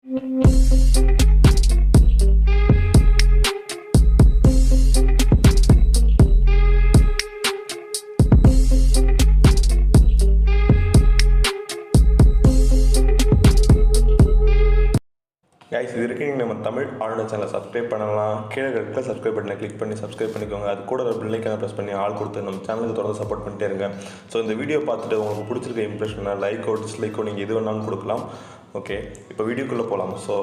Guys, இது வரைக்கும் நீங்கள் நம்ம தமிழ் ஆளுநர் சேனலை சப்ஸ்கிரைப் பண்ணலாம். கீழே இருக்க சப்ஸ்கிரைப் பட்டனை கிளிக் பண்ணி சப்ஸ்கிரைப் பண்ணிக்கோங்க. அது கூட ஒரு பெல்லைக்கான ப்ரெஸ் பண்ணி ஆள் கொடுத்து நம்ம சேனலுக்கு தொடர்ந்து சப்போர்ட் பண்ணிட்டே இருங்க. ஸோ இந்த வீடியோ பார்த்துட்டு உங்களுக்கு பிடிச்சிருக்க இம்ப்ரெஷனை லைக்கோ டிஸ்லைக்கோ நீங்கள் எது வேணாலும் கொடுக்கலாம். ஓகே, இப்போ வீடியோக்குள்ளே போகலாம். ஸோ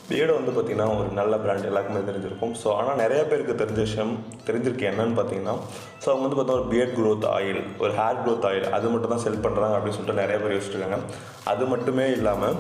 பியர்டோ வந்து பார்த்திங்கன்னா ஒரு நல்ல பிராண்ட், எல்லாருக்குமே தெரிஞ்சிருக்கும். ஸோ ஆனால் நிறைய பேருக்கு தெரிஞ்ச விஷயம் தெரிஞ்சிருக்கு என்னன்னு பார்த்தீங்கன்னா, ஸோ அவங்க வந்து பார்த்தா ஒரு பியர்ட் க்ரோத் ஆயில், ஒரு ஹேர் க்ரோத் ஆயில் அது மட்டும் தான் செல் பண்ணுறாங்க அப்படின்னு சொல்லிட்டு நிறைய பேர் யோசிச்சுருக்காங்க. அது மட்டுமே இல்லாமல்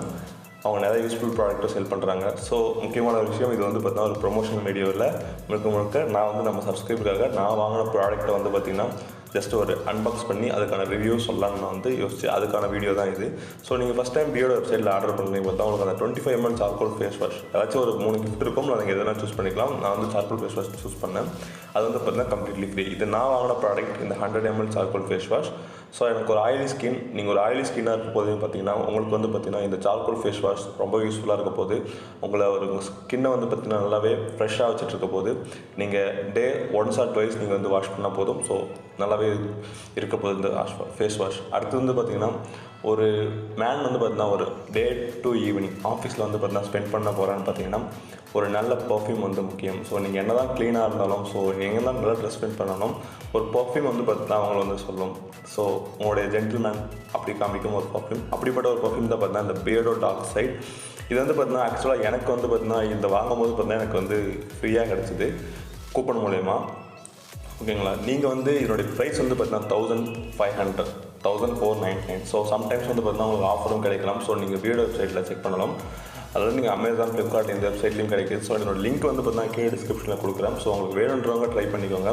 அவங்க நிறைய யூஸ்ஃபுல் ப்ராடக்ட்டை செல் பண்ணுறாங்க. ஸோ முக்கியமான ஒரு விஷயம், இது வந்து பார்த்தீங்கன்னா ஒரு ப்ரொமோஷன் வீடியோவில் முழுக்க நான் வந்து நம்ம சப்ஸ்கிரைபருக்காக நான் வாங்கின ப்ராடக்ட்டை வந்து பார்த்திங்கன்னா ஜஸ்ட் ஒரு அன்பாக்ஸ் பண்ணி அதுக்கான ரிவ்யூ சொல்லலாம்னு நான் வந்து யோசிச்சு அதுக்கான வீடியோ தான் இது. ஸோ நீங்கள் ஃபஸ்ட் டைம் பியர்டோ வெப்சைட்டில் ஆர்டர் பண்ணுறீங்க பார்த்தா உங்களுக்கு அந்த 25 ml சார்கோல் ஃபேஸ் வாஷ் ஏதாச்சும் ஒரு 3 கிஃப்ட் இருக்கும். நீங்கள் எதனா சூஸ் பண்ணிக்கலாம். நான் வந்து சார்கோல் ஃபேஸ் வாஷ் சூஸ் பண்ணேன். அது வந்து பார்த்தீங்கன்னா கம்ப்ளீட்லி ஃப்ரீ. இது நான் வாங்கின ப்ராடக்ட் இந்த 100 ml charcoal face wash. So எனக்கு ஒரு ஆயிலி ஸ்கின், நீங்கள் ஒரு ஆயிலி ஸ்கின்னாக இருக்கும் போது பார்த்தீங்கன்னா உங்களுக்கு வந்து பார்த்தீங்கன்னா இந்த சார்கோல் ஃபேஸ் வாஷ் ரொம்ப யூஸ்ஃபுல்லாக இருக்க போது. உங்களை ஒரு ஸ்கின்னை வந்து பார்த்தீங்கன்னா நல்லாவே ஃப்ரெஷ்ஷாக வச்சுட்டு இருக்க போது. நீங்கள் டே ஒன்ஸ் ஆர் ட்வைஸ் நீங்கள் வந்து வாஷ் பண்ணால் போதும். ஸோ நல்லாவே இருக்க போகுது இந்த ஃபேஸ் வாஷ். அடுத்து வந்து பார்த்திங்கன்னா ஒரு மேன் வந்து பார்த்திங்கன்னா ஒரு டே டு ஈவினிங் ஆஃபீஸில் வந்து பார்த்திங்கன்னா ஸ்பெண்ட் பண்ண போகிறான்னு பார்த்தீங்கன்னா ஒரு நல்ல பர்ஃப்யூம் வந்து முக்கியம். ஸோ நீங்கள் என்ன தான் க்ளீனாக இருந்தாலும், ஸோ எங்கே தான் நல்லா ட்ரெஸ் ஸ்பெண்ட் பண்ணாலும் ஒரு பர்ஃப்யூம் வந்து பார்த்திங்கன்னா அவங்கள வந்து சொல்லும். ஸோ உங்களுடைய ஜென்டில்மேன் அப்படி காமிக்கும் ஒரு பர்ஃப்யூம். அப்படிப்பட்ட ஒரு பர்ஃப்யூம் தான் பார்த்தீங்கன்னா இந்த பியர்டோ டார்க் சைட். இது வந்து பார்த்திங்கன்னா ஆக்சுவலாக எனக்கு வந்து பார்த்திங்கன்னா இந்த வாங்கும் போது பார்த்திங்கன்னா எனக்கு வந்து ஃப்ரீயாக கிடச்சிது கூப்பன் மூலயமா. ஓகேங்களா? நீங்கள் வந்து இதனுடைய ப்ரைஸ் வந்து பார்த்தீங்கன்னா 1500 1499. ஸோ சம்டைம்ஸ் வந்து பார்த்தீங்கன்னா உங்களுக்கு ஆஃபரும் கிடைக்கலாம். ஸோ நீங்கள் பியர்டோ வெப்சைட்டில் செக் பண்ணலாம். அதாவது நீங்கள் அமேசான், ஃப்ளிப்கார்ட் இந்த வெப்சைட்லையும் கிடைக்கிது. ஸோ என்னோட லிங்க் வந்து பார்த்தீங்கன்னா கீழே டிஸ்கிரிப்ஷனில் கொடுக்குறேன். ஸோ உங்களுக்கு வேணுன்றவங்க ட்ரை பண்ணிக்கோங்க.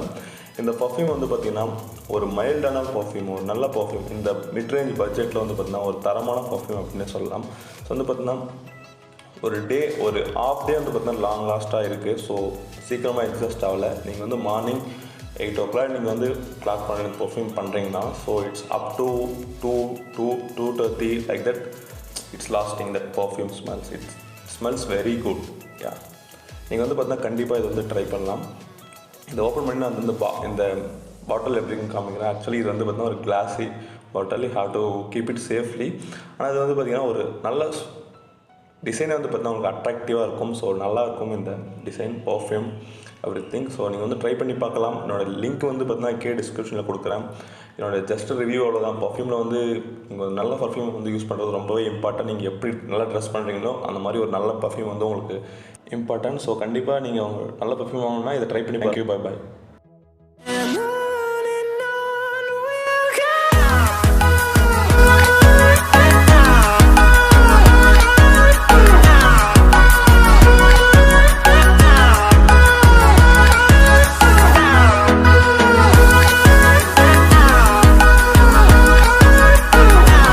இந்த பர்ஃப்யூம் வந்து பார்த்திங்கன்னா ஒரு மைல்டான பர்ஃப்யூம், ஒரு நல்ல பர்ஃப்யூம். இந்த மிட்ரேஞ்ச் பட்ஜெட்டில் வந்து பார்த்திங்கன்னா ஒரு தரமான பர்ஃப்யூம் அப்படின்னு சொல்லலாம். ஸோ வந்து பார்த்திங்கன்னா ஒரு ஆஃப் டே வந்து பார்த்திங்கன்னா லாங் லாஸ்ட்டாக இருக்குது. ஸோ சீக்கிரமாக எக்ஸாஸ்ட் ஆகலை. நீங்கள் வந்து மார்னிங் 8 o'clock நீங்கள் வந்து கிளாக் பண்ணி பர்ஃப்யூம் பண்ணுறீங்கன்னா so it's up to 2:30 like that it's lasting that perfume smells. It's smells very good. Yeah, நீங்கள் வந்து பார்த்தீங்கன்னா கண்டிப்பாக இது வந்து ட்ரை பண்ணலாம். இதை ஓப்பன் பண்ணி நான் வந்து இந்த பாட்டில் எப்படின்னு காமிக்கிறேன். ஆக்சுவலி இது வந்து பார்த்தீங்கன்னா ஒரு classy bottle. You have to keep it safely. ஆனால் இது வந்து பார்த்திங்கன்னா ஒரு நல்ல டிசைனை வந்து பார்த்தீங்கன்னா உங்களுக்கு அட்ராக்டிவாக இருக்கும். ஸோ நல்லாயிருக்கும் இந்த டிசைன், பர்ஃப்யூம், எவ்ரிதிங். ஸோ நீங்கள் வந்து ட்ரை பண்ணி பார்க்கலாம். என்னோடய லிங்க் வந்து பார்த்தீங்கன்னா கீழே டிஸ்கிரிப்ஷனில் கொடுக்குறேன். என்னோடய ஜஸ்ட் ரிவ்யூ அவ்வளோதான். பர்ஃப்யூமில் வந்து நீங்கள் நல்ல பர்ஃப்யூம் வந்து யூஸ் பண்ணுறது ரொம்பவே இம்பார்ட்டன்ட். நீங்கள் எப்படி நல்லா ட்ரெஸ் பண்ணுறீங்களோ அந்த மாதிரி ஒரு நல்ல பர்ஃப்யூம் வந்து உங்களுக்கு இம்பார்ட்டன்ட். ஸோ கண்டிப்பாக நீங்கள் நல்ல பர்ஃப்யூம் வாங்கணும்னா இதை ட்ரை பண்ணி பாய் பாய்.